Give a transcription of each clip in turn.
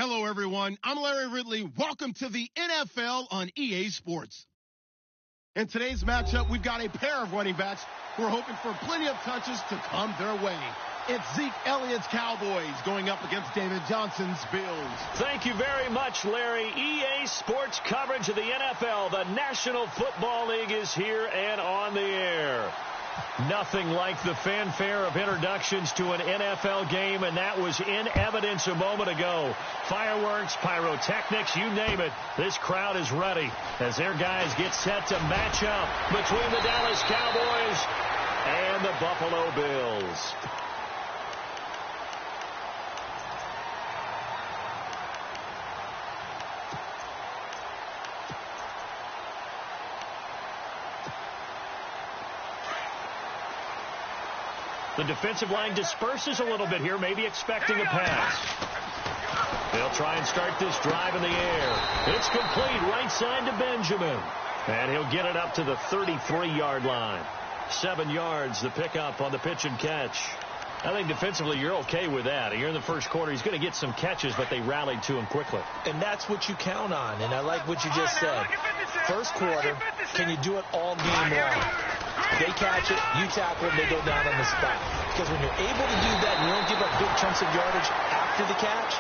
Hello, everyone. I'm Larry Ridley. Welcome to the NFL on EA Sports. In today's matchup, we've got a pair of running backs who are hoping for plenty of touches to come their way. It's Zeke Elliott's Cowboys going up against David Johnson's Bills. Thank you very much, Larry. EA Sports coverage of the NFL. The National Football League is here and on the air. Nothing like the fanfare of introductions to an NFL game, and that was in evidence a moment ago. Fireworks, pyrotechnics, you name it. This crowd is ready as their guys get set to match up between the Dallas Cowboys and the Buffalo Bills. The defensive line disperses a little bit here, maybe expecting a pass. They'll try and start this drive in the air. It's complete right side to Benjamin. And he'll get it up to the 33-yard line. 7 yards, the pickup on the pitch and catch. I think defensively you're okay with that. Here in the first quarter, he's going to get some catches, but they rallied to him quickly. And that's what you count on, and I like what you just said. First quarter, can you do it all game long? They catch it, you tackle them, they go down on the spot. Because when you're able to do that and you don't give up big chunks of yardage after the catch,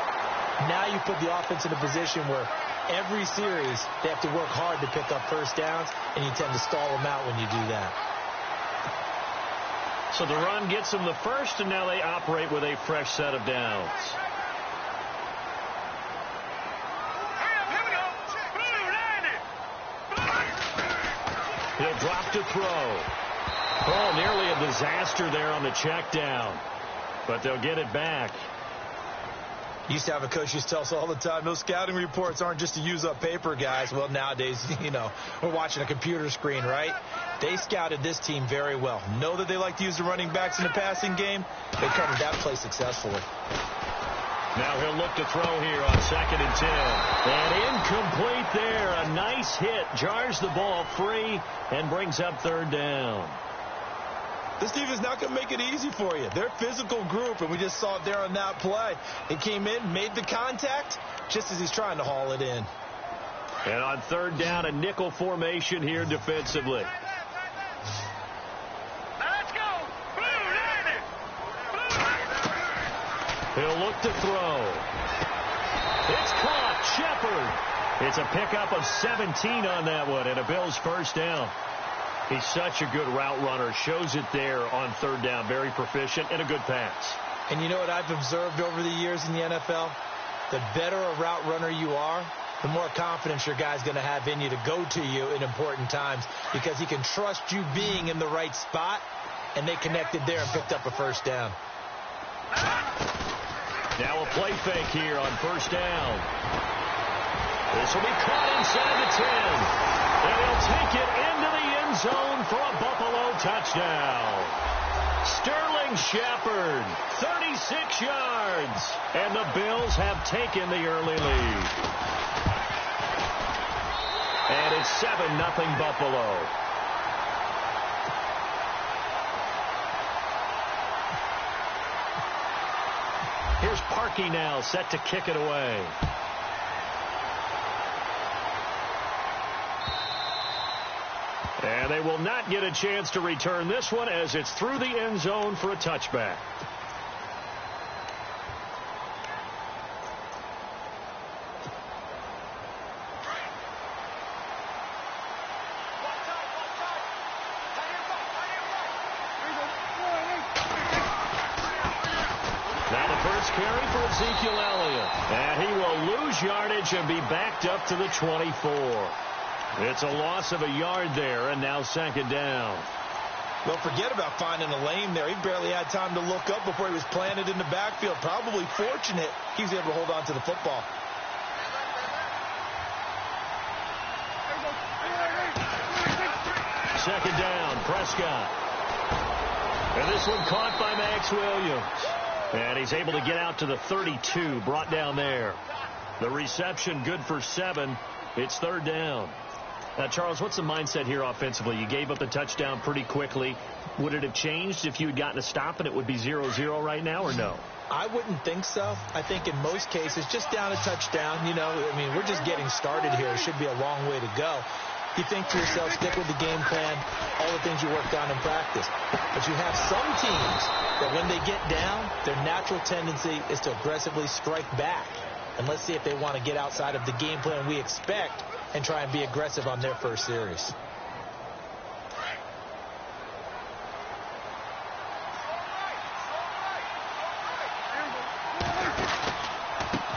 now you put the offense in a position where every series they have to work hard to pick up first downs, and you tend to stall them out when you do that. So the run gets them the first, and now they operate with a fresh set of downs. He'll drop to throw. Oh, nearly a disaster there on the check down. But they'll get it back. Used to have a coach used to tell us all the time, those scouting reports aren't just to use up paper, guys. Well, nowadays, we're watching a computer screen, right? They scouted this team very well. Know that they like to use the running backs in the passing game. They covered that play successfully. Now he'll look to throw here on 2nd and 10. And incomplete there. A nice hit. Jars the ball free and brings up 3rd down. This team is not going to make it easy for you. They're a physical group, and we just saw it there on that play. It came in, made the contact, just as he's trying to haul it in. And on 3rd down, a nickel formation here defensively. He'll look to throw. It's caught. Shepard. It's a pickup of 17 on that one, and a Bills first down. He's such a good route runner. Shows it there on 3rd down. Very proficient and a good pass. And you know what I've observed over the years in the NFL? The better a route runner you are, the more confidence your guy's going to have in you to go to you in important times, because he can trust you being in the right spot, and they connected there and picked up a first down. Now a play fake here on 1st down. This will be caught inside the 10. And he'll take it into the end zone for a Buffalo touchdown. Sterling Shepard, 36 yards. And the Bills have taken the early lead. And it's 7-0 Buffalo. Here's Parkey now, set to kick it away. And they will not get a chance to return this one as it's through the end zone for a touchback. Now the first carry for Ezekiel Elliott. And he will lose yardage and be backed up to the 24. It's a loss of a yard there, and now 2nd down. Well, forget about finding a lane there. He barely had time to look up before he was planted in the backfield. Probably fortunate he was able to hold on to the football. Second down, Prescott. And this one caught by Max Williams. And he's able to get out to the 32, brought down there. The reception good for 7. It's 3rd down. Charles, what's the mindset here offensively? You gave up the touchdown pretty quickly. Would it have changed if you had gotten a stop and it would be 0-0 right now, or no? I wouldn't think so. I think in most cases, just down a touchdown, we're just getting started here. It should be a long way to go. You think to yourself, stick with the game plan, all the things you worked on in practice. But you have some teams that when they get down, their natural tendency is to aggressively strike back. And let's see if they want to get outside of the game plan we expect and try and be aggressive on their first series.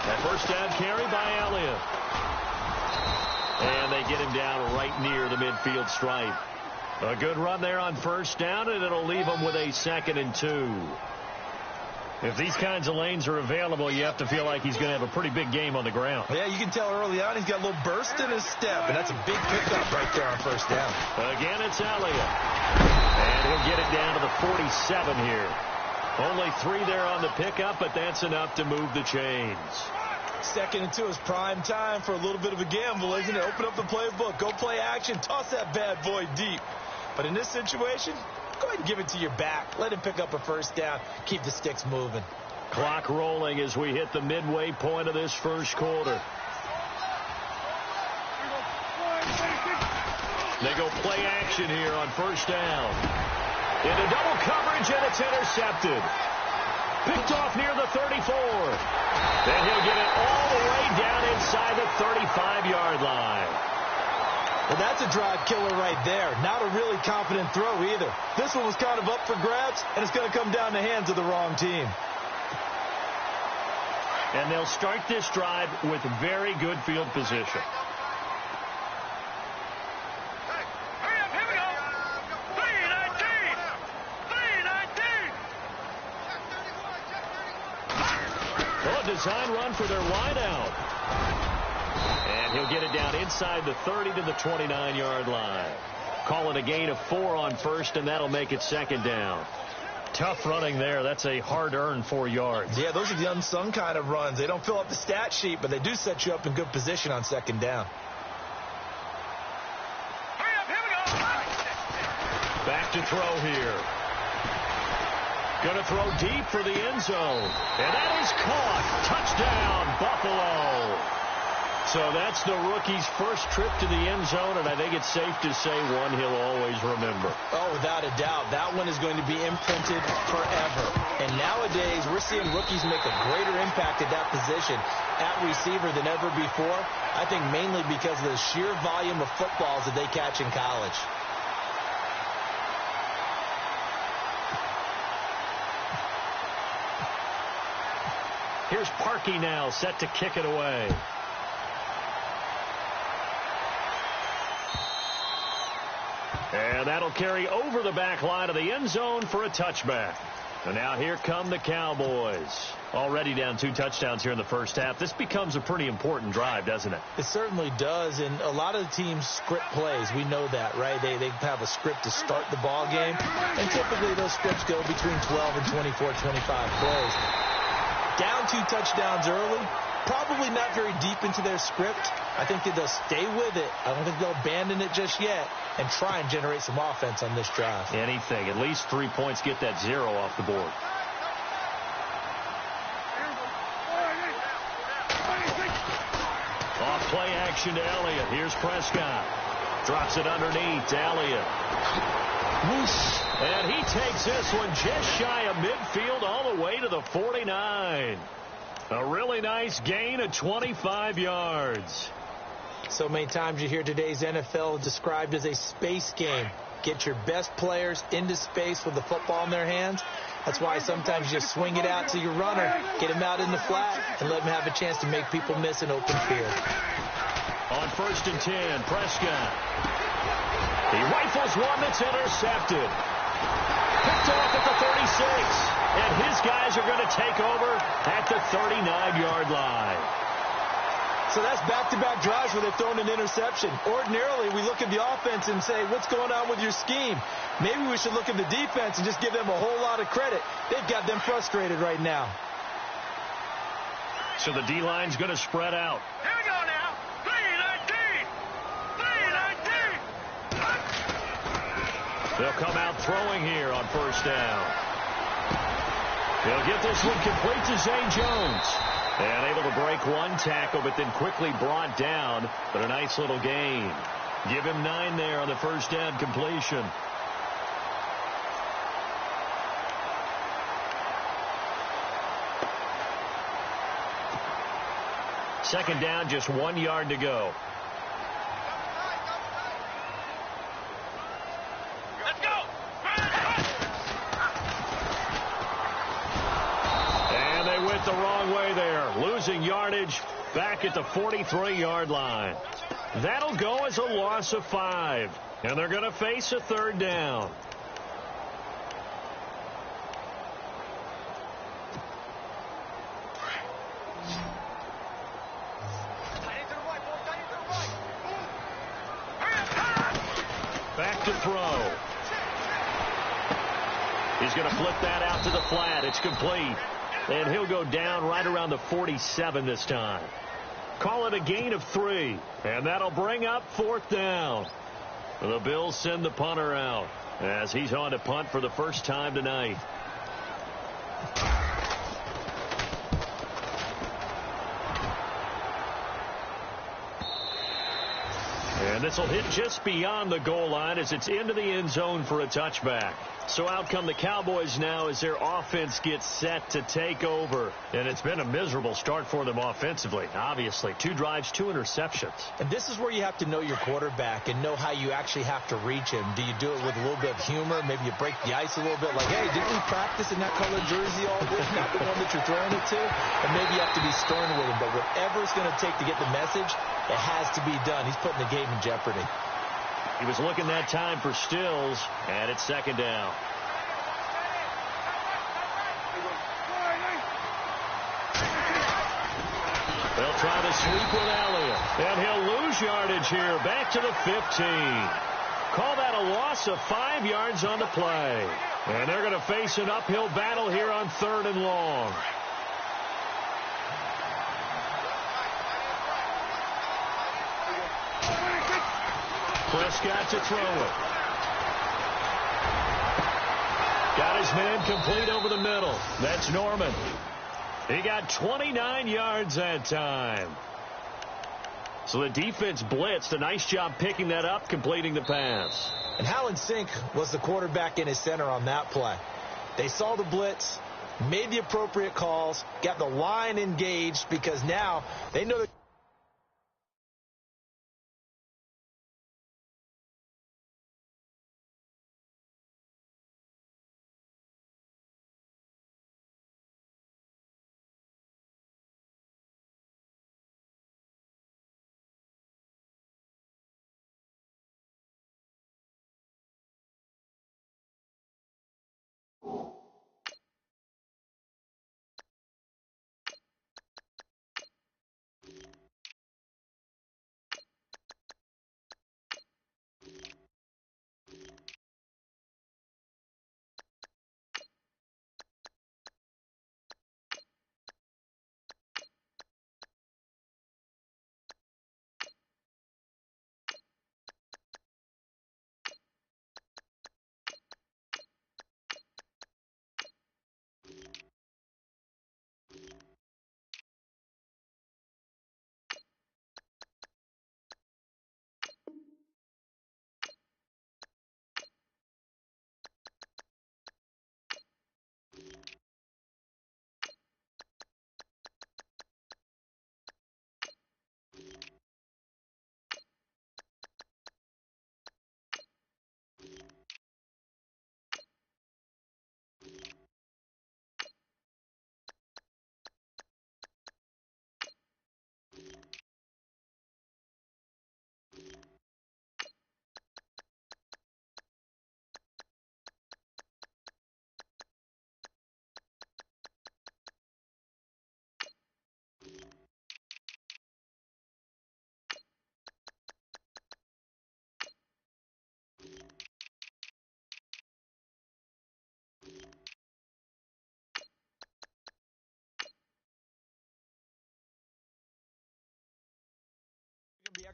That first down carry by Elliott. And they get him down right near the midfield stripe. A good run there on first down, and it'll leave him with a 2nd and 2. If these kinds of lanes are available, you have to feel like he's going to have a pretty big game on the ground. Yeah, you can tell early on he's got a little burst in his step, and that's a big pickup right there on first down. Again, it's Elliott. And he'll get it down to the 47 here. Only 3 there on the pickup, but that's enough to move the chains. 2nd and 2 is prime time for a little bit of a gamble, isn't it? Open up the playbook, go play action, toss that bad boy deep. But in this situation, go ahead and give it to your back. Let him pick up a first down. Keep the sticks moving. Clock rolling as we hit the midway point of this first quarter. They go play action here on first down. Into double coverage, and it's intercepted. Picked off near the 34. Then he'll get it all the way down inside the 35-yard line. Well, that's a drive killer right there. Not a really confident throw either. This one was kind of up for grabs, and it's going to come down the hands of the wrong team. And they'll start this drive with very good field position. Design run for their wideout. And he'll get it down inside the 30 to the 29-yard line. Call it a gain of 4 on first, and that'll make it 2nd down. Tough running there. That's a hard-earned 4 yards. Yeah, those are the unsung kind of runs. They don't fill up the stat sheet, but they do set you up in good position on 2nd down. Back to throw here. Going to throw deep for the end zone. And that is caught. Touchdown, Buffalo. So that's the rookie's first trip to the end zone, and I think it's safe to say one he'll always remember. Oh, without a doubt. That one is going to be imprinted forever. And nowadays, we're seeing rookies make a greater impact at that position at receiver than ever before. I think mainly because of the sheer volume of footballs that they catch in college. Here's Parkey now, set to kick it away. And that'll carry over the back line of the end zone for a touchback. And now here come the Cowboys. Already down 2 touchdowns here in the first half. This becomes a pretty important drive, doesn't it? It certainly does. And a lot of the teams script plays. We know that, right? They have a script to start the ball game. And typically those scripts go between 12 and 24, 25 plays. Down 2 touchdowns early, probably not very deep into their script. I think that they'll stay with it. I don't think they'll abandon it just yet and try and generate some offense on this drive. Anything. At least 3 points, get that 0 off the board. Off play action to Elliott. Here's Prescott. Drops it underneath to Elliott. Whoosh. And he takes this one just shy of midfield all the way to the 49. A really nice gain of 25 yards. So many times you hear today's NFL described as a space game. Get your best players into space with the football in their hands. That's why sometimes you just swing it out to your runner, get him out in the flat, and let him have a chance to make people miss an open field. On 1st and 10, Prescott. He rifles one that's intercepted. Picked off at the 36. And his guys are going to take over at the 39-yard line. So that's back-to-back drives where they've thrown an interception. Ordinarily, we look at the offense and say, what's going on with your scheme? Maybe we should look at the defense and just give them a whole lot of credit. They've got them frustrated right now. So the D-line's going to spread out. Here we go now. 3-19. 3-19. They'll come out throwing here on first down. He'll get this one complete to Zay Jones. And able to break one tackle, but then quickly brought down. But a nice little gain. Give him 9 there on the first down completion. Second down, just 1 yard to go. Let's go. And they went the wrong way there, losing yardage back at the 43-yard line. That'll go as a loss of 5, and they're going to face a third down. Back to throw. He's going to flip that out to the flat. It's complete. And he'll go down right around the 47 this time. Call it a gain of 3. And that'll bring up fourth down. The Bills send the punter out as he's on to punt for the first time tonight. And this will hit just beyond the goal line as it's into the end zone for a touchback. So out come the Cowboys now as their offense gets set to take over. And it's been a miserable start for them offensively. Obviously, 2 drives, 2 interceptions. And this is where you have to know your quarterback and know how you actually have to reach him. Do you do it with a little bit of humor? Maybe you break the ice a little bit like, hey, didn't we practice in that colored jersey all week? Not the one that you're throwing it to? And maybe you have to be stern with him. But whatever it's going to take to get the message, it has to be done. He's putting the game in jeopardy. He was looking that time for Stills, and it's second down. They'll try to sweep with Elliott, and he'll lose yardage here, back to the 15. Call that a loss of 5 yards on the play. And they're going to face an uphill battle here on 3rd and long. Prescott to throw it. Got his man complete over the middle. That's Norman. He got 29 yards that time. So the defense blitzed. A nice job picking that up, completing the pass. And how in sync was the quarterback in his center on that play? They saw the blitz, made the appropriate calls, got the line engaged because now they know that.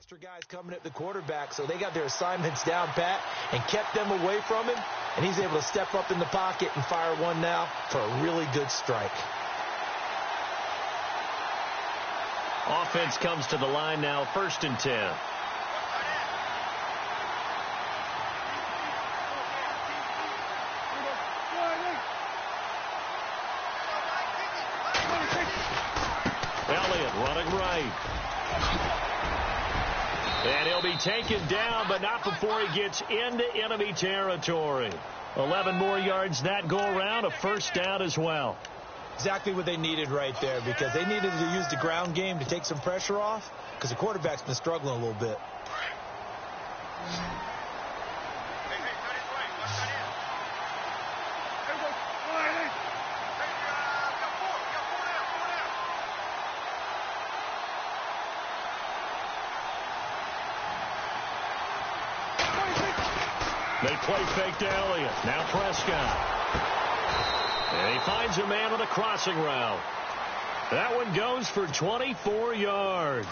extra guys coming at the quarterback, so they got their assignments down pat and kept them away from him, and he's able to step up in the pocket and fire one now for a really good strike. Offense comes to the line now, 1st and 10. Elliott running right. And he'll be taken down, but not before he gets into enemy territory. 11 more yards that go around, a 1st down as well. Exactly what they needed right there, because they needed to use the ground game to take some pressure off, because the quarterback's been struggling a little bit. They play fake to Elliott. Now Prescott. And he finds a man on a crossing route. That one goes for 24 yards.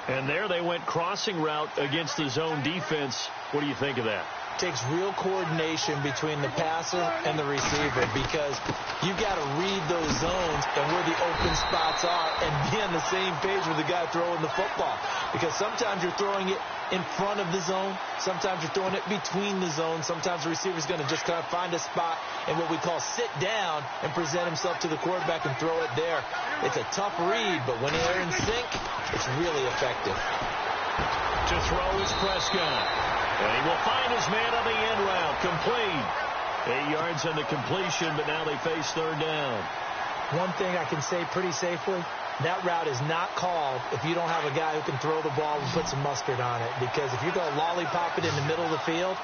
And there they went crossing route against the zone defense. What do you think of that? Takes real coordination between the passer and the receiver, because you got to read those zones and where the open spots are and be on the same page with the guy throwing the football. Because sometimes you're throwing it in front of the zone. Sometimes you're throwing it between the zones. Sometimes the receiver's going to just kind of find a spot and what we call sit down and present himself to the quarterback and throw it there. It's a tough read, but when they're in sync, it's really effective. To throw is Prescott. And he will find his man on the end route. Complete. 8 yards on the completion, but now they face 3rd down. One thing I can say pretty safely, that route is not called if you don't have a guy who can throw the ball and put some mustard on it. Because if you're going to lollipop it in the middle of the field,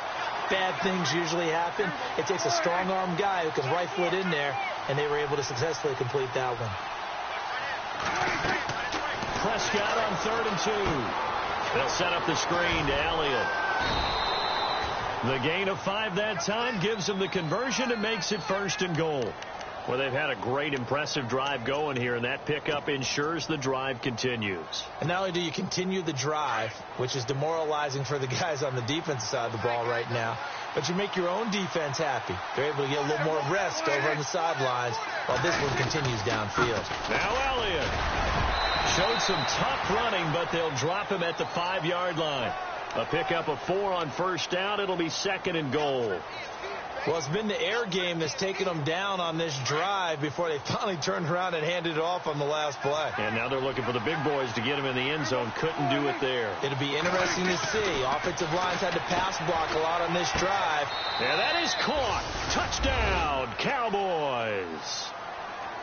bad things usually happen. It takes a strong-arm guy who can rifle it in there, and they were able to successfully complete that one. Prescott on 3rd and 2. They'll set up the screen to Elliott. The gain of 5 that time gives them the conversion and makes it 1st and goal. Well, they've had a great, impressive drive going here, and that pickup ensures the drive continues. And not only do you continue the drive, which is demoralizing for the guys on the defensive side of the ball right now, but you make your own defense happy. They're able to get a little more rest over on the sidelines while this one continues downfield. Now Elliott showed some tough running, but they'll drop him at the 5-yard line. A pickup of 4 on 1st down. It'll be 2nd and goal. Well, it's been the air game that's taken them down on this drive before they finally turned around and handed it off on the last play. And now they're looking for the big boys to get him in the end zone. Couldn't do it there. It'll be interesting to see. Offensive lines had to pass block a lot on this drive. And that is caught. Touchdown, Cowboys.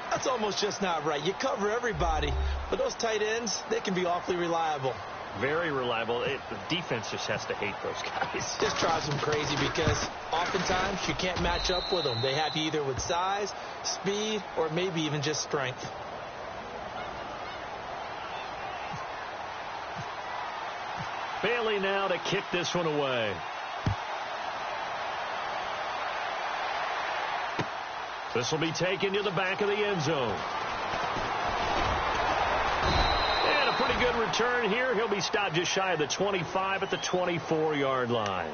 That's almost just not right. You cover everybody, but those tight ends, they can be awfully reliable. Very reliable. The defense just has to hate those guys. This drives them crazy because oftentimes you can't match up with them. They have you either with size, speed, or maybe even just strength. Bailey now to kick this one away. This will be taken to the back of the end zone. And a pretty good return here. He'll be stopped just shy of the 25 at the 24-yard line.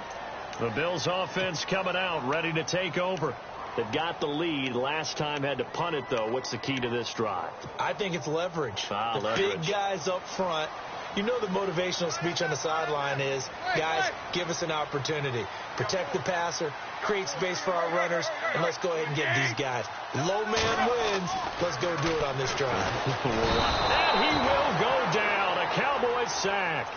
The Bills offense coming out, ready to take over. They've got the lead. Last time had to punt it, though. What's the key to this drive? I think it's leverage. Leverage. Big guys up front. You know the motivational speech on the sideline is, guys, give us an opportunity. Protect the passer, create space for our runners, and let's go ahead and get these guys. Low man wins. Let's go do it on this drive. And he will go down. A Cowboy sack.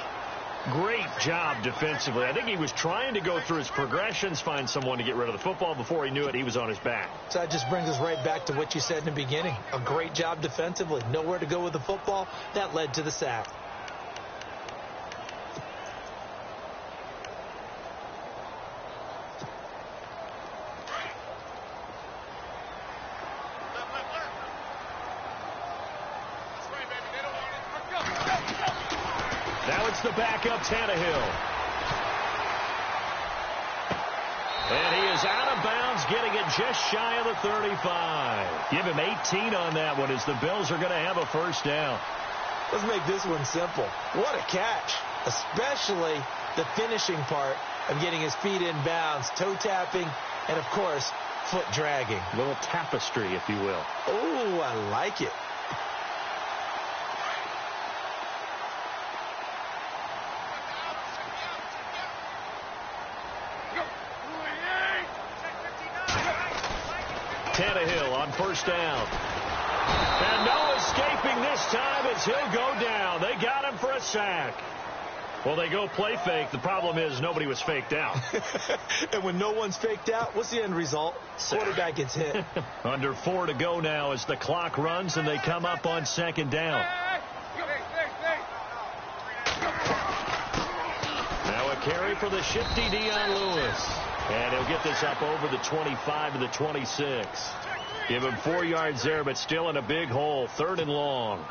Great job defensively. I think he was trying to go through his progressions, find someone to get rid of the football. Before he knew it, he was on his back. So that just brings us right back to what you said in the beginning. A great job defensively. Nowhere to go with the football. That led to the sack. Now it's the backup Tannehill. And he is out of bounds, getting it just shy of the 35. Give him 18 on that one as the Bills are going to have a first down. Let's make this one simple. What a catch, especially the finishing part of getting his feet in bounds, toe tapping, and, of course, foot dragging. A little tapestry, if you will. Oh, I like it. Tannehill on first down. And no escaping this time as he'll go down. They got him for a sack. Well, they go play fake. The problem is nobody was faked out. And when no one's faked out, what's the end result? Quarterback gets hit. Under 4 to go now as the clock runs and they come up on second down. Now a carry for the shifty Dion Lewis. And he'll get this up over the 25 to the 26. Give him 4 yards there, but still in a big hole. 3rd and long.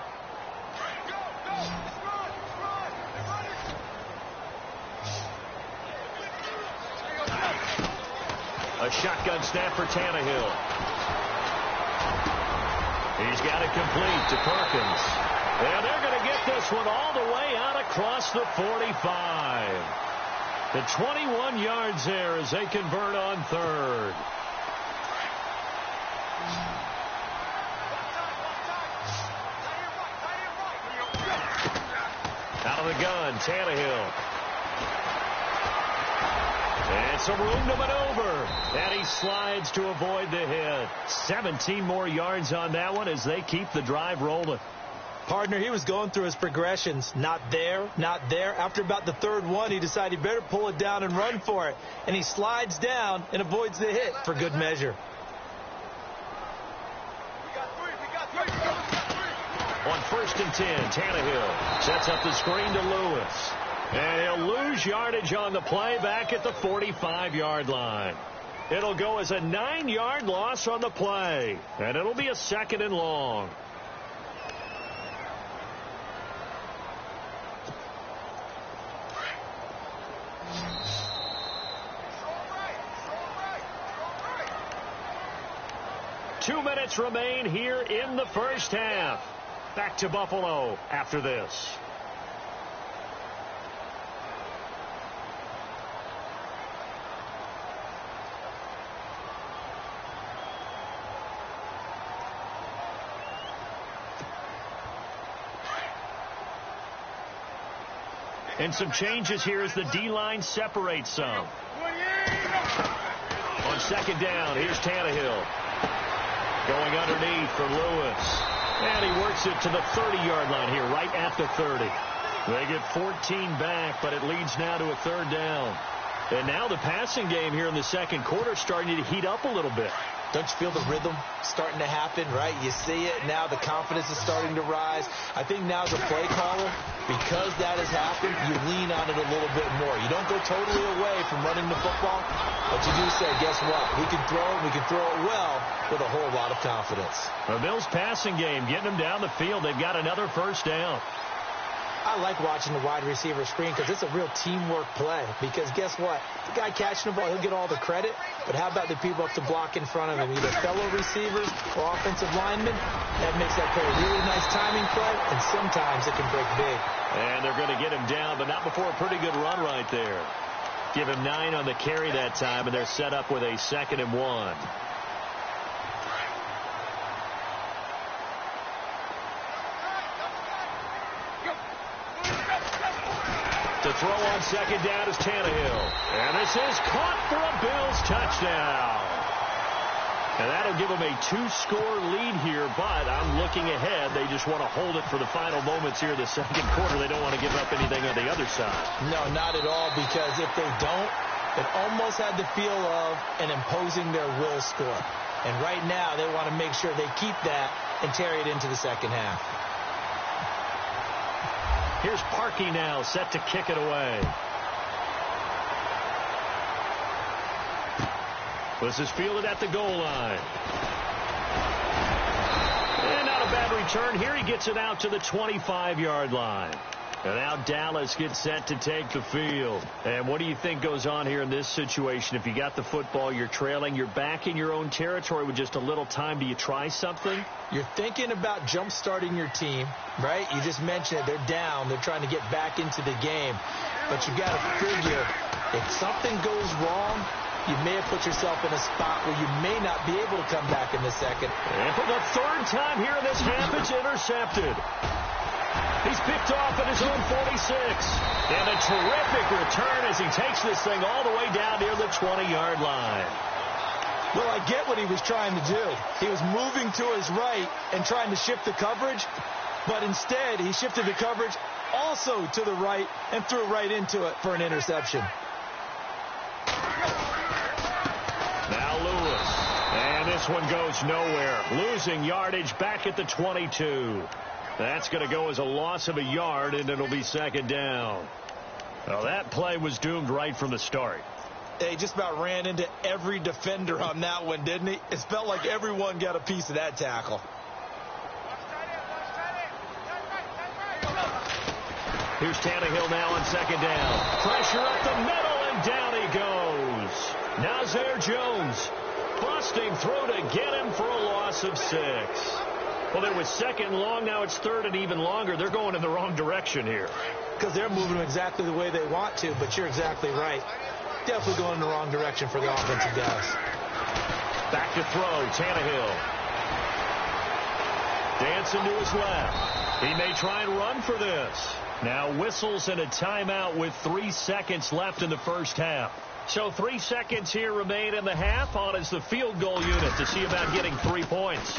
A shotgun snap for Tannehill. He's got it complete to Perkins. And they're going to get this one all the way out across the 45. The 21 yards there as they convert on 3rd. Out of the gun, Tannehill. And some room to maneuver. And he slides to avoid the hit. 17 more yards on that one as they keep the drive rolling. Partner, he was going through his progressions. Not there, not there. After about the 3rd one, he decided he better pull it down and run for it. And he slides down and avoids the hit for good measure. On 1st and 10, Tannehill sets up the screen to Lewis. And he'll lose yardage on the play back at the 45-yard line. It'll go as a 9-yard loss on the play. And it'll be a 2nd and long. Two minutes remain here in the first half. Back to Buffalo after this. And some changes here as the D-line separates some. On 2nd down, here's Tannehill. Going underneath for Lewis. And he works it to the 30-yard line here, right at the 30. They get 14 back, but it leads now to a 3rd down. And now the passing game here in the 2nd quarter starting to heat up a little bit. Don't you feel the rhythm starting to happen, right? You see it now. The confidence is starting to rise. I think now as a play caller, because that has happened, you lean on it a little bit more. You don't go totally away from running the football, but you do say, guess what? We can throw it. We can throw it well with a whole lot of confidence. The Bills passing game, getting them down the field. They've got another 1st down. I like watching the wide receiver screen because it's a real teamwork play. Because guess what? The guy catching the ball, he'll get all the credit. But how about the people up to block in front of him? Either fellow receivers or offensive linemen. That makes that play a really nice timing play. And sometimes it can break big. And they're going to get him down, but not before a pretty good run right there. Give him 9 on the carry that time, and they're set up with a 2nd and 1. To throw on 2nd down is Tannehill. And this is caught for a Bills touchdown. And that'll give them a 2-score lead here, but I'm looking ahead. They just want to hold it for the final moments here in the 2nd quarter. They don't want to give up anything on the other side. No, not at all, because if they don't, it almost had the feel of an imposing their will score. And right now, they want to make sure they keep that and carry it into the 2nd half. Here's Parkey now, set to kick it away. This is fielded at the goal line. And not a bad return. Here he gets it out to the 25-yard line. And now Dallas gets set to take the field. And what do you think goes on here in this situation? If you got the football, you're trailing, you're back in your own territory with just a little time. Do you try something? You're thinking about jump-starting your team, right? You just mentioned it. They're down. They're trying to get back into the game. But you got to figure, if something goes wrong, you may have put yourself in a spot where you may not be able to come back in the second. And for the third time here in this half, it's intercepted. He's picked off at his own 46. And a terrific return as he takes this thing all the way down near the 20-yard line. Well, I get what he was trying to do. He was moving to his right and trying to shift the coverage, but instead he shifted the coverage also to the right and threw right into it for an interception. Now Lewis. And this one goes nowhere. Losing yardage back at the 22. That's going to go as a loss of a yard, and it'll be second down. Well, that play was doomed right from the start. He just about ran into every defender on that one, didn't he? It felt like everyone got a piece of that tackle. Here's Tannehill now on second down. Pressure up the middle, and down he goes. Nazir Jones busting through to get him for a loss of 6. Well, it was second and long. Now it's third and even longer. They're going in the wrong direction here. Because they're moving exactly the way they want to, but you're exactly right. Definitely going in the wrong direction for the offensive guys. Back to throw, Tannehill. Dancing to his left. He may try and run for this. Now whistles and a timeout with 3 seconds left in the first half. So 3 seconds here remain in the half. On is the field goal unit to see about getting 3 points.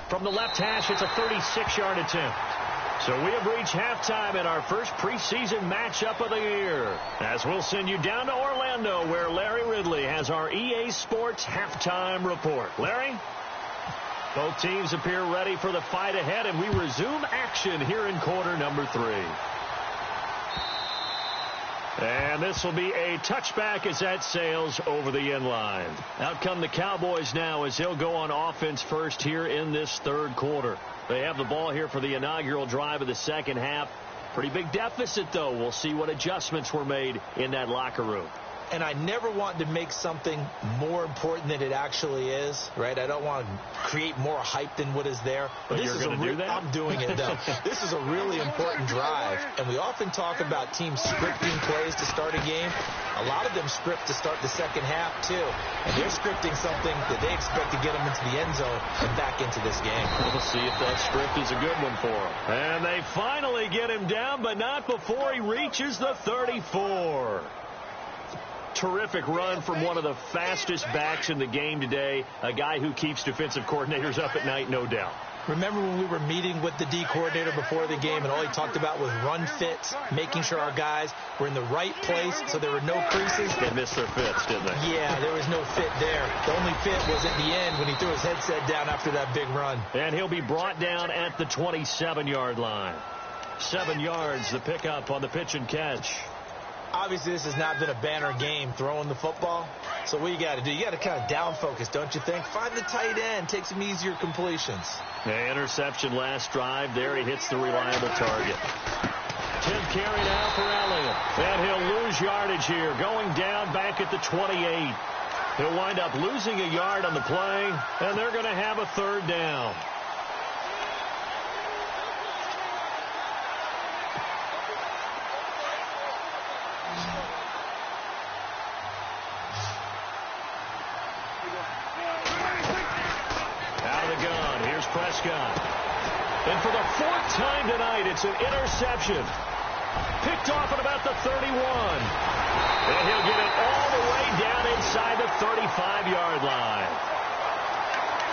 From the left hash, it's a 36-yard attempt. So we have reached halftime in our first preseason matchup of the year. As we'll send you down to Orlando, where Larry Ridley has our EA Sports halftime report. Larry? Both teams appear ready for the fight ahead, and we resume action here in quarter number 3. And this will be a touchback as that sails over the end line. Out come the Cowboys now as they'll go on offense first here in this third quarter. They have the ball here for the inaugural drive of the second half. Pretty big deficit, though. We'll see what adjustments were made in that locker room. And I never want to make something more important than it actually is, right? I don't want to create more hype than what is there. But you're going to do that? I'm doing it, though. This is a really important drive. And we often talk about teams scripting plays to start a game. A lot of them script to start the second half, too. And they're scripting something that they expect to get them into the end zone and back into this game. We'll see if that script is a good one for them. And they finally get him down, but not before he reaches the 34. Terrific run from one of the fastest backs in the game today. A guy who keeps defensive coordinators up at night, no doubt. Remember when we were meeting with the D coordinator before the game and all he talked about was run fits, making sure our guys were in the right place so there were no creases? They missed their fits, didn't they? Yeah, there was no fit there. The only fit was at the end when he threw his headset down after that big run. And he'll be brought down at the 27-yard line. 7 yards, the pickup on the pitch and catch. Obviously, this has not been a banner game throwing the football. So what you got to do, you got to kind of down focus, don't you think? Find the tight end, take some easier completions. The interception last drive. There he hits the reliable target. 10th carry now for Elliott. And he'll lose yardage here, going down back at the 28. He'll wind up losing a yard on the play, and they're going to have a third down. Prescott. And for the 4th time tonight, it's an interception. Picked off at about the 31. And he'll get it all the way down inside the 35-yard line.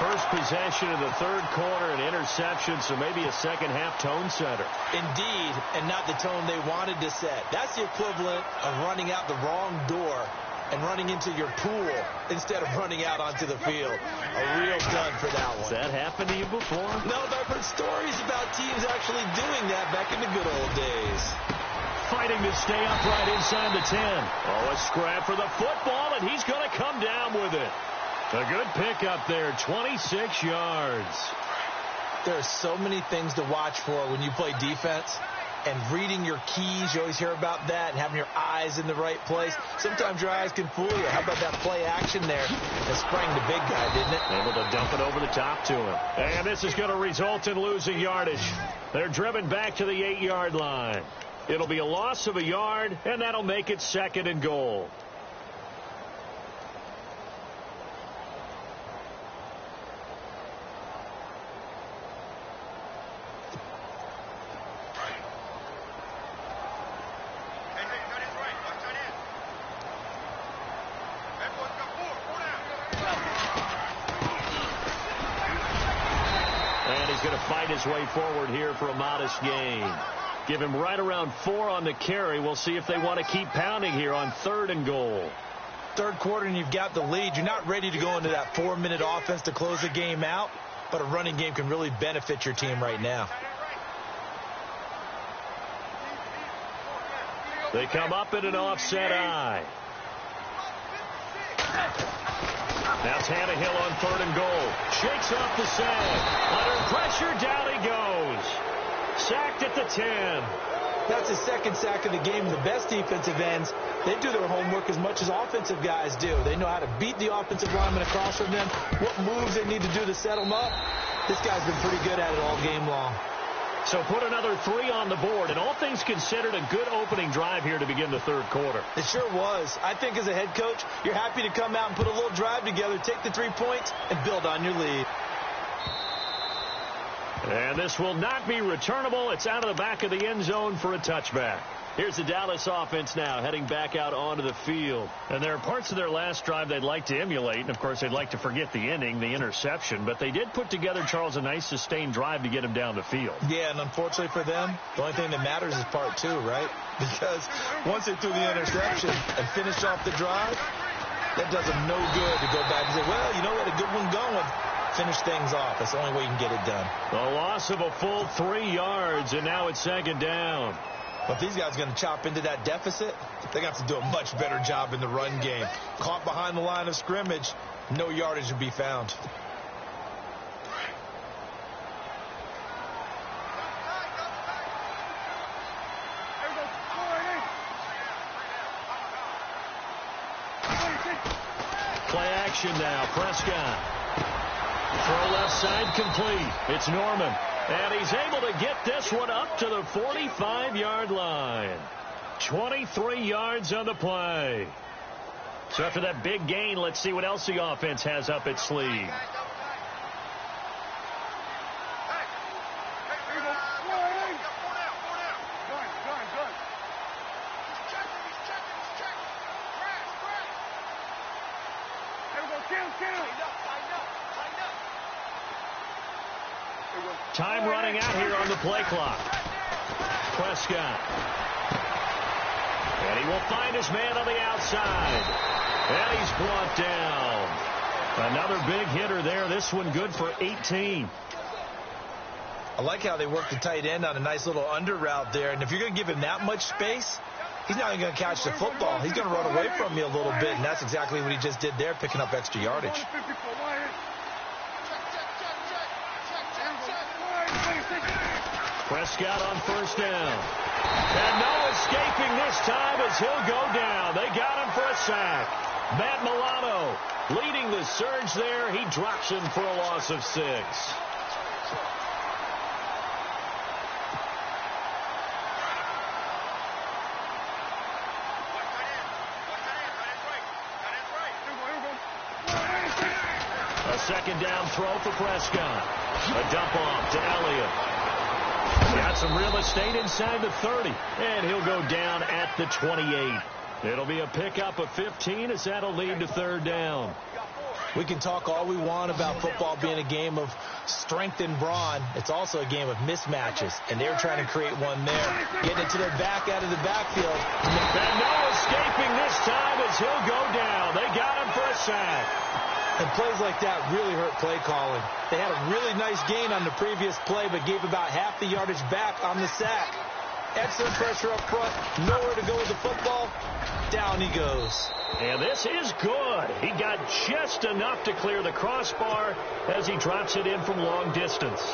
First possession of the third quarter, an interception, so maybe a second-half tone setter. Indeed, and not the tone they wanted to set. That's the equivalent of running out the wrong door and running into your pool instead of running out onto the field. A real dud for that one. Has that happened to you before? No, but I've heard stories about teams actually doing that back in the good old days. Fighting to stay upright inside the 10. Oh, a scrap for the football, and he's going to come down with it. A good pickup there, 26 yards. There are so many things to watch for when you play defense. and reading your keys. You always hear about that, and having your eyes in the right place. Sometimes your eyes can fool you. How about that play action there that sprang the big guy, didn't it? Able to dump it over the top to him. And this is going to result in losing yardage. They're driven back to the 8-yard line. It'll be a loss of a yard, and that'll make it 2nd and goal. His way forward here for a modest gain. Give him right around 4 on the carry. We'll see if they want to keep pounding here on 3rd and goal. 3rd quarter and you've got the lead. You're not ready to go into that 4-minute offense to close the game out, but a running game can really benefit your team right now. They come up in an offset eye. Now Tannehill on 3rd and goal. Shakes off the sack. Under pressure, down he goes. Sacked at the 10. That's his 2nd sack of the game. The best defensive ends, they do their homework as much as offensive guys do. They know how to beat the offensive lineman across from them, what moves they need to do to set them up. This guy's been pretty good at it all game long. So put another 3 on the board, and all things considered, a good opening drive here to begin the 3rd quarter. It sure was. I think as a head coach, you're happy to come out and put a little drive together, take the 3 points, and build on your lead. And this will not be returnable. It's out of the back of the end zone for a touchback. Here's the Dallas offense now heading back out onto the field. And there are parts of their last drive they'd like to emulate. And, of course, they'd like to forget the inning, the interception. But they did put together, Charles, a nice sustained drive to get him down the field. Yeah, and unfortunately for them, the only thing that matters is part 2, right? Because once they threw the interception and finished off the drive, that does them no good to go back and say, well, you know what, a good one going. Finish things off. That's the only way you can get it done. The loss of a full 3 yards, and now it's 2nd down. But these guys are going to chop into that deficit. They're going to have to do a much better job in the run game. Caught behind the line of scrimmage, no yardage to be found. Play action now. Prescott. Throw left side complete. It's Norman. And he's able to get this one up to the 45-yard line. 23 yards on the play. So after that big gain, let's see what else the offense has up its sleeve. Time running out here on the play clock. Prescott. And he will find his man on the outside. And he's brought down. Another big hitter there. This one good for 18. I like how they work the tight end on a nice little under route there. And if you're going to give him that much space, he's not even going to catch the football. He's going to run away from you a little bit. And that's exactly what he just did there, picking up extra yardage. Prescott on 1st down. And no escaping this time as he'll go down. They got him for a sack. Matt Milano leading the surge there. He drops him for a loss of 6. A 2nd down throw for Prescott. A dump off to Elliott. Got some real estate inside the 30. And he'll go down at the 28. It'll be a pickup of 15 as that'll lead to 3rd down. We can talk all we want about football being a game of strength and brawn. It's also a game of mismatches. And they're trying to create one there. Getting it to their back out of the backfield. And no escaping this time as he'll go down. They got him for a sack. And plays like that really hurt play calling. They had a really nice gain on the previous play, but gave about half the yardage back on the sack. Excellent pressure up front. Nowhere to go with the football. Down he goes. And this is good. He got just enough to clear the crossbar as he drops it in from long distance.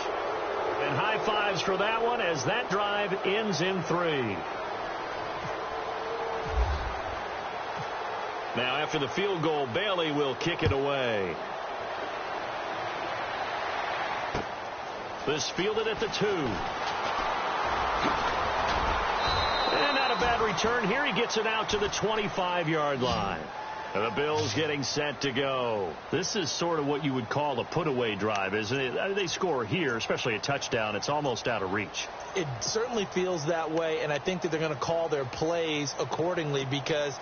And high fives for that one as that drive ends in 3. Now, after the field goal, Bailey will kick it away. This fielded at the 2. And not a bad return here. He gets it out to the 25-yard line. And the Bills getting set to go. This is sort of what you would call a put-away drive, isn't it? They score here, especially a touchdown. It's almost out of reach. It certainly feels that way, and I think that they're going to call their plays accordingly, because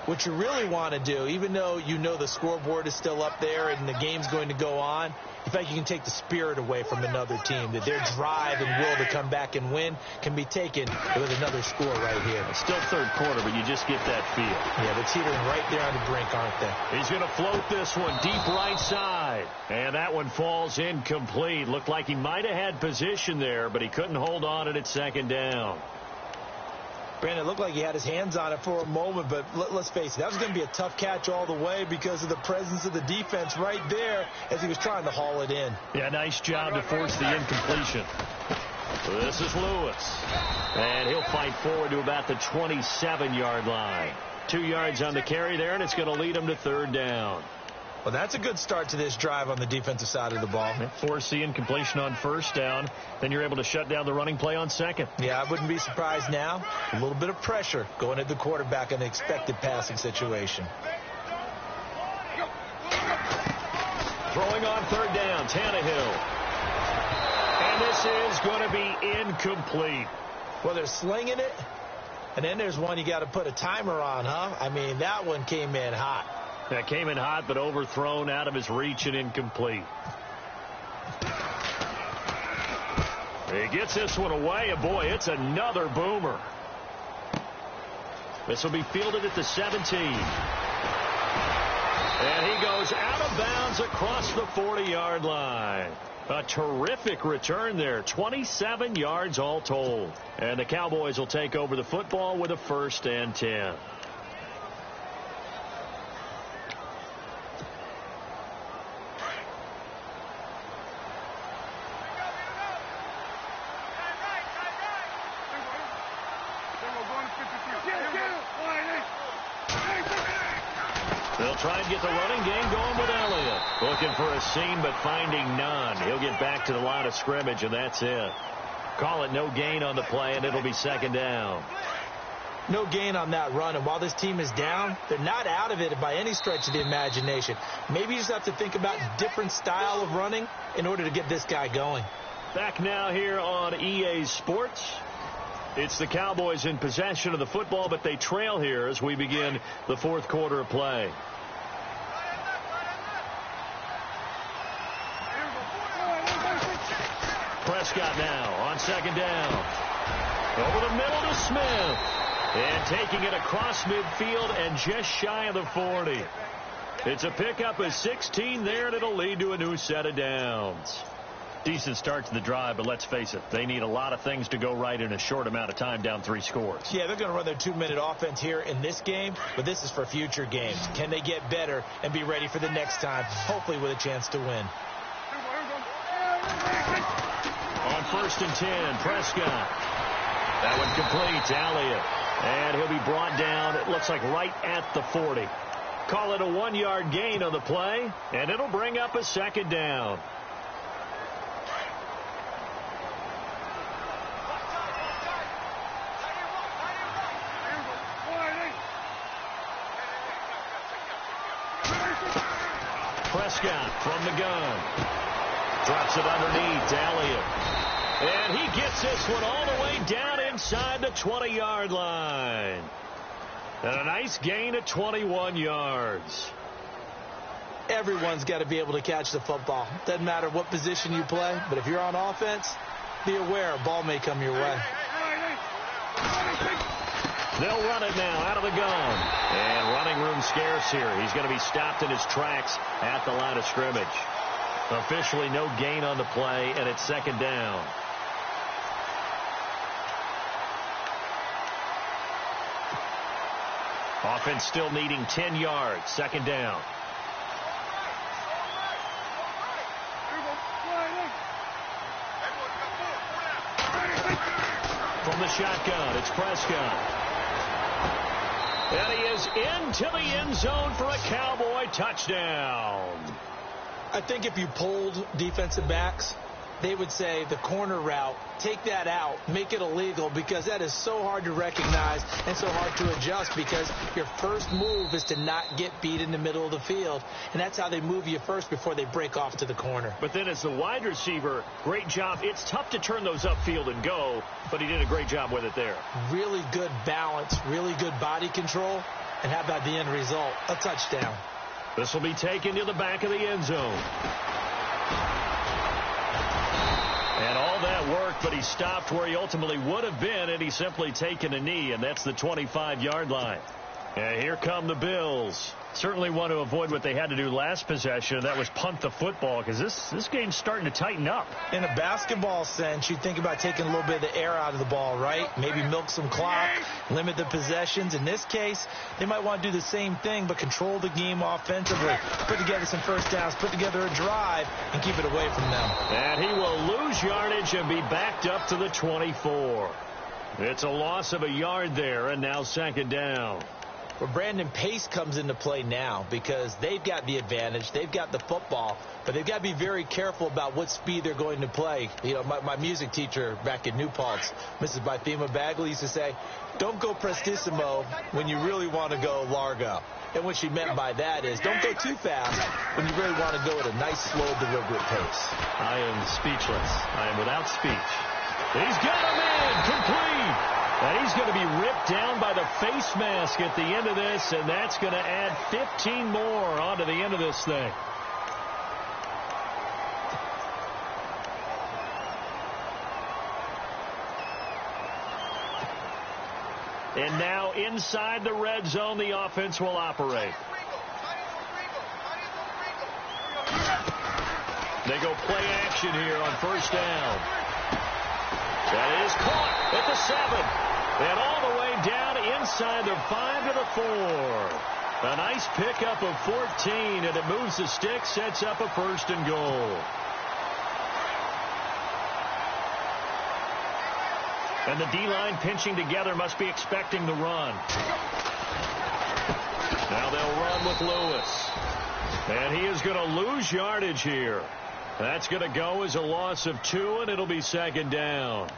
what you really want to do, even though you know the scoreboard is still up there and the game's going to go on, in fact, you can take the spirit away from another team, that their drive and will to come back and win can be taken with another score right here. It's still third quarter, but you just get that feel. Yeah, they're teetering right there on the brink, aren't they? He's going to float this one deep right side. And that one falls incomplete. Looked like he might have had position there, but he couldn't hold on it at second down. Brandon, it looked like he had his hands on it for a moment, but let's face it, that was going to be a tough catch all the way because of the presence of the defense right there as he was trying to haul it in. Yeah, nice job to force the incompletion. This is Lewis. And he'll fight forward to about the 27-yard line. 2 yards on the carry there, and it's going to lead him to third down. Well, that's a good start to this drive on the defensive side of the ball. Force the incompletion on first down. Then you're able to shut down the running play on second. Yeah, I wouldn't be surprised now. A little bit of pressure going at the quarterback in an expected passing situation. Throwing on third down, Tannehill. And this is going to be incomplete. Well, they're slinging it. And then there's one you got to put a timer on, huh? I mean, that one came in hot. That came in hot, but overthrown, out of his reach, and incomplete. He gets this one away, and boy, it's another boomer. This will be fielded at the 17. And he goes out of bounds across the 40-yard line. A terrific return there, 27 yards all told. And the Cowboys will take over the football with a 1st and 10. They'll try and get the running game going with Elliott. Looking for a seam, but finding none. He'll get back to the line of scrimmage, and that's it. Call it no gain on the play, and it'll be second down. No gain on that run, and while this team is down, they're not out of it by any stretch of the imagination. Maybe you just have to think about different style of running in order to get this guy going. Back now here on EA Sports. It's the Cowboys in possession of the football, but they trail here as we begin the fourth quarter of play. Prescott now on second down. Over the middle to Smith. And taking it across midfield and just shy of the 40. It's a pickup of 16 there, and it'll lead to a new set of downs. Decent start to the drive, but let's face it, they need a lot of things to go right in a short amount of time, down 3 scores. Yeah, they're going to run their 2-minute offense here in this game, but this is for future games. Can they get better and be ready for the next time, hopefully with a chance to win? On 1st and 10, Prescott. That one complete to Elliott. And he'll be brought down, it looks like right at the 40. Call it a 1-yard gain on the play, and it'll bring up a 2nd down. Prescott from the gun. Drops it underneath to Elliott. And he gets this one all the way down inside the 20-yard line. And a nice gain of 21 yards. Everyone's got to be able to catch the football. Doesn't matter what position you play, but if you're on offense, be aware a ball may come your way. They'll run it now out of the gun. And running room scarce here. He's going to be stopped in his tracks at the line of scrimmage. Officially no gain on the play, and it's 2nd down. Offense still needing 10 yards. 2nd down. from the shotgun. It's Prescott. And he is into the end zone for a Cowboy touchdown. I think if you polled defensive backs, they would say the corner route, take that out, make it illegal, because that is so hard to recognize and so hard to adjust, because your first move is to not get beat in the middle of the field, and that's how they move you first before they break off to the corner. But then as the wide receiver, great job. It's tough to turn those upfield and go, but he did a great job with it there. Really good balance, really good body control, and how about the end result? A touchdown. This will be taken to the back of the end zone. And all that worked, but he stopped where he ultimately would have been, and he's simply taken a knee, and that's the 25-yard line. And here come the Bills. Certainly want to avoid what they had to do last possession. That was punt the football, because this game's starting to tighten up. In a basketball sense, you think about taking a little bit of the air out of the ball, right? Maybe milk some clock, limit the possessions. In this case, they might want to do the same thing, but control the game offensively. Put together some first downs, put together a drive, and keep it away from them. And he will lose yardage and be backed up to the 24. It's a loss of a yard there, and now second down. Well, Brandon, pace comes into play now because they've got the advantage. They've got the football, but they've got to be very careful about what speed they're going to play. You know, my music teacher back in New Paltz, Mrs. Bythema Bagley, used to say, don't go prestissimo when you really want to go largo. And what she meant by that is don't go too fast when you really want to go at a nice, slow, deliberate pace. I am speechless. I am without speech. He's got him in, complete. And he's going to be ripped down by the face mask at the end of this, and that's going to add 15 more onto the end of this thing. And now inside the red zone, the offense will operate. They go play action here on first down. That is caught at the 7. And all the way down inside the 5 to the 4. A nice pickup of 14, and it moves the stick, sets up a first and goal. And the D-line pinching together must be expecting the run. Now they'll run with Lewis. And he is going to lose yardage here. That's going to go as a loss of 2, and it'll be second down.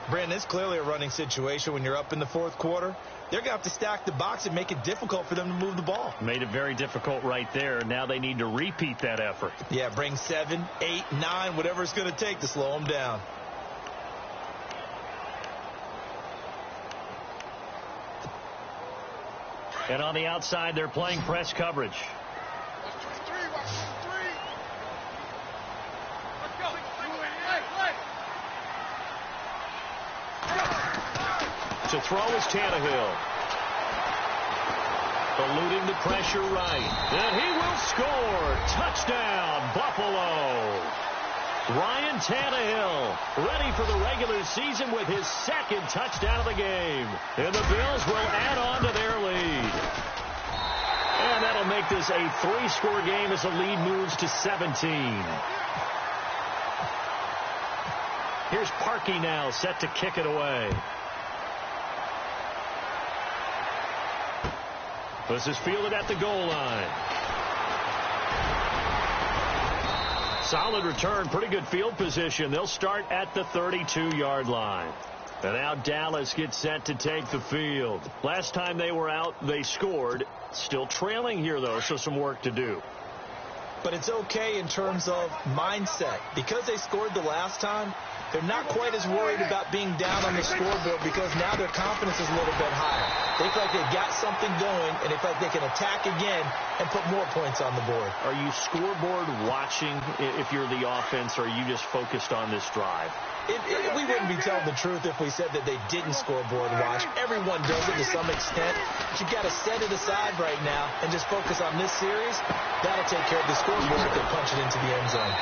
Brandon, it's clearly a running situation when you're up in the fourth quarter. They're going to have to stack the box and make it difficult for them to move the ball. Made it very difficult right there. Now they need to repeat that effort. Yeah, bring 7, 8, 9, whatever it's going to take to slow them down. And on the outside, they're playing press coverage. To throw is Tannehill. Eluding the pressure right. And he will score. Touchdown, Buffalo. Ryan Tannehill ready for the regular season with his second touchdown of the game. And the Bills will add on to their lead. And that'll make this a 3-score game as the lead moves to 17. Here's Parkey now set to kick it away. This is fielded at the goal line. Solid return, pretty good field position. They'll start at the 32-yard line. And now Dallas gets set to take the field. Last time they were out, they scored. Still trailing here, though, so some work to do. But it's okay in terms of mindset. Because they scored the last time, they're not quite as worried about being down on the scoreboard because now their confidence is a little bit higher. They feel like they've got something going, and they feel like they can attack again and put more points on the board. Are you scoreboard watching if you're the offense, or are you just focused on this drive? We wouldn't be telling the truth if we said that they didn't scoreboard watch. Everyone does it to some extent. But you've got to set it aside right now and just focus on this series. That'll take care of the scoreboard if they punch it into the end zone.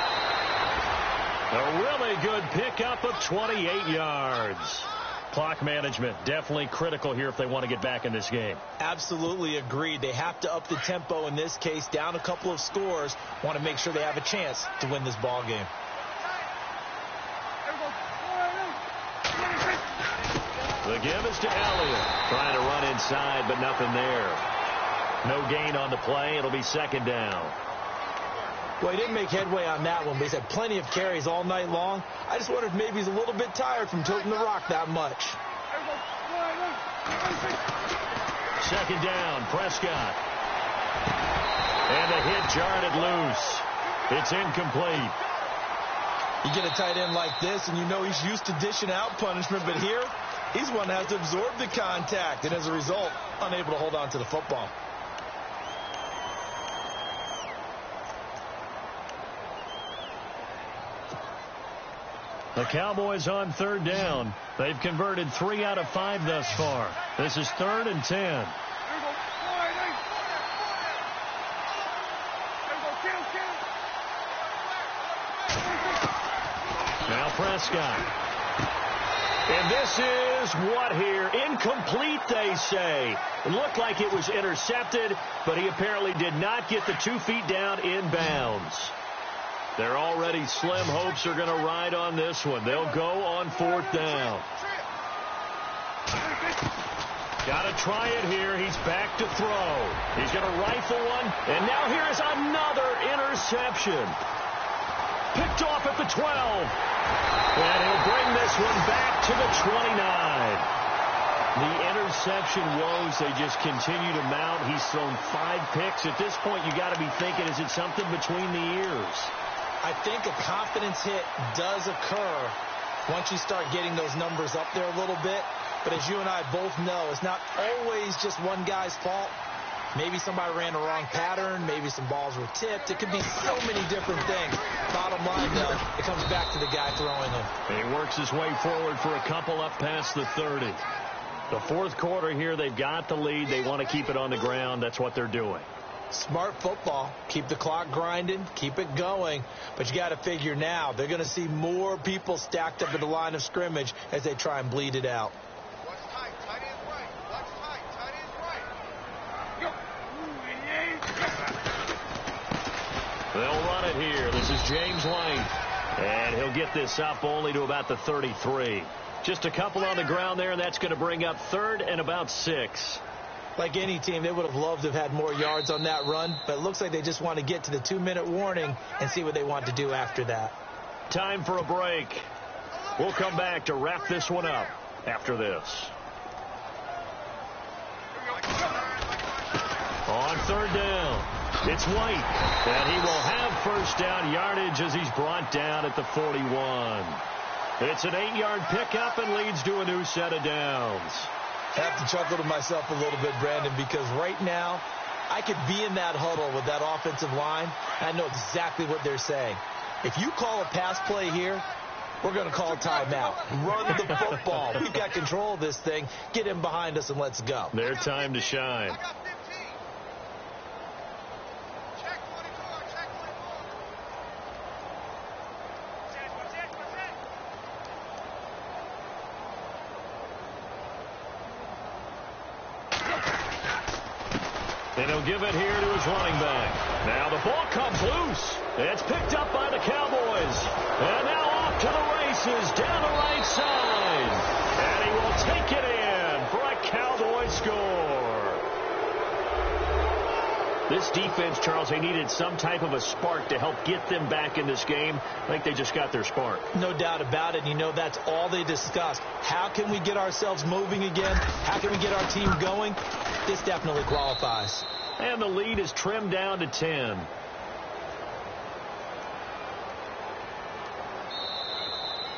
A really good pickup of 28 yards. Clock management definitely critical here if they want to get back in this game. Absolutely agreed. They have to up the tempo in this case, down a couple of scores. Want to make sure they have a chance to win this ball game. The give is to Elliott. Trying to run inside, but nothing there. No gain on the play. It'll be second down. Well, he didn't make headway on that one, but he's had plenty of carries all night long. I just wonder if maybe he's a little bit tired from toting the rock that much. Second down, Prescott. And the hit jarred it loose. It's incomplete. You get a tight end like this, and you know he's used to dishing out punishment, but here, he's one that has to absorb the contact, and as a result, unable to hold on to the football. The Cowboys on third down. They've converted 3 out of 5 thus far. This is 3rd and 10. Now Prescott. And this is what here? Incomplete, they say. It looked like it was intercepted, but he apparently did not get the 2 feet down in bounds. They're already slim hopes are going to ride on this one. They'll go on 4th down. Got to try it here. He's back to throw. He's going to rifle one. And now here is another interception. Picked off at the 12. And he'll bring this one back to the 29. The interception woes, they just continue to mount. He's thrown 5 picks. At this point, you got to be thinking, is it something between the ears? I think a confidence hit does occur once you start getting those numbers up there a little bit. But as you and I both know, it's not always just one guy's fault. Maybe somebody ran the wrong pattern. Maybe some balls were tipped. It could be so many different things. Bottom line, though, it comes back to the guy throwing them. He works his way forward for a couple up past the 30. The 4th quarter here, they've got the lead. They want to keep it on the ground. That's what they're doing. Smart football. Keep the clock grinding. Keep it going. But you got to figure now, they're going to see more people stacked up at the line of scrimmage as they try and bleed it out. Watch tight. Tight end right. Watch tight. Tight end right. They'll run it here. This is James White. And he'll get this up only to about the 33. Just a couple on the ground there, and that's going to bring up 3rd and about 6. Like any team, they would have loved to have had more yards on that run, but it looks like they just want to get to the 2-minute warning and see what they want to do after that. Time for a break. We'll come back to wrap this one up after this. On 3rd down, it's White, and he will have 1st down yardage as he's brought down at the 41. It's an 8-yard pickup and leads to a new set of downs. I have to chuckle to myself a little bit, Brandon, because right now I could be in that huddle with that offensive line. I know exactly what they're saying. If you call a pass play here, we're going to call a timeout. Run the football. We've got control of this thing. Get him behind us and let's go. Their time to shine. And he'll give it here to his running back. Now the ball comes loose. It's picked up by the Cowboys. And now off to the races down the right side. And he will take it in for a Cowboy score. This defense, Charles, they needed some type of a spark to help get them back in this game. I think they just got their spark. No doubt about it. You know, that's all they discussed. How can we get ourselves moving again? How can we get our team going? This definitely qualifies. And the lead is trimmed down to 10.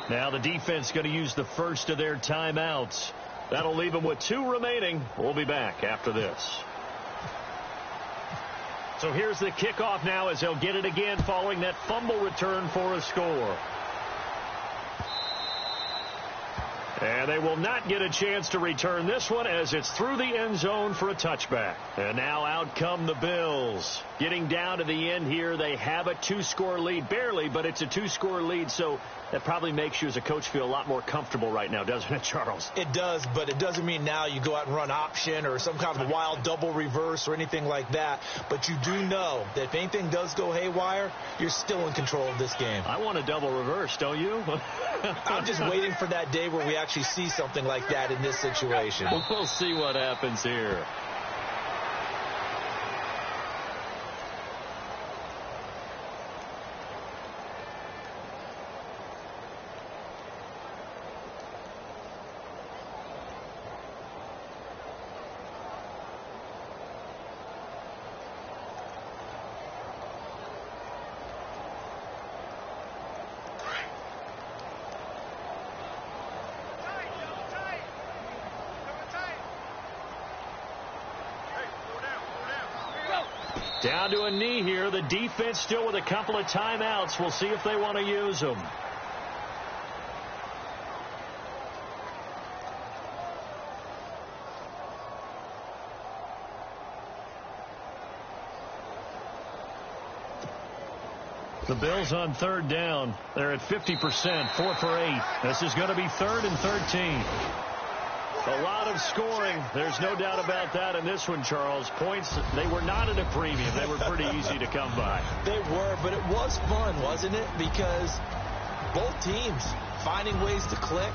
Now the defense going to use the first of their timeouts. That'll leave them with 2 remaining. We'll be back after this. So here's the kickoff now as they'll get it again following that fumble return for a score. And they will not get a chance to return this one as it's through the end zone for a touchback. And now out come the Bills. Getting down to the end here, they have a 2-score lead. Barely, but it's a 2-score lead, so that probably makes you as a coach feel a lot more comfortable right now, doesn't it, Charles? It does, but it doesn't mean now you go out and run option or some kind of wild double reverse or anything like that. But you do know that if anything does go haywire, you're still in control of this game. I want a double reverse, don't you? I'm just waiting for that day where we actually actually see something like that in this situation. We'll see what happens here. Down to a knee here. The defense still with a couple of timeouts. We'll see if they want to use them. The Bills on third down. They're at 50%, 4 for 8. This is going to be 3rd and 13. A lot of scoring. There's no doubt about that in this one, Charles. Points, they were not at a premium. They were pretty easy to come by. They were, but it was fun, wasn't it? Because both teams finding ways to click.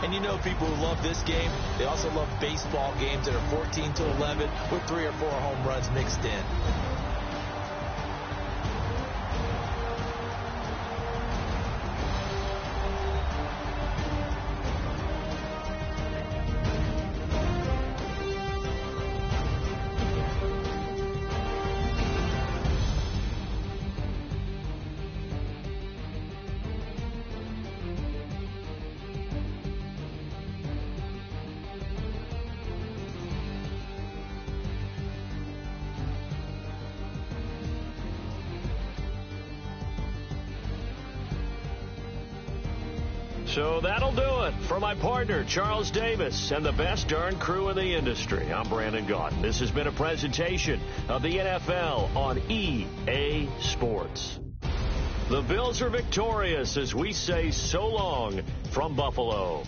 And you know people who love this game, they also love baseball games that are 14-11 with 3 or 4 home runs mixed in. So that'll do it for my partner, Charles Davis, and the best darn crew in the industry. I'm Brandon Gaudin. This has been a presentation of the NFL on EA Sports. The Bills are victorious as we say so long from Buffalo.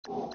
You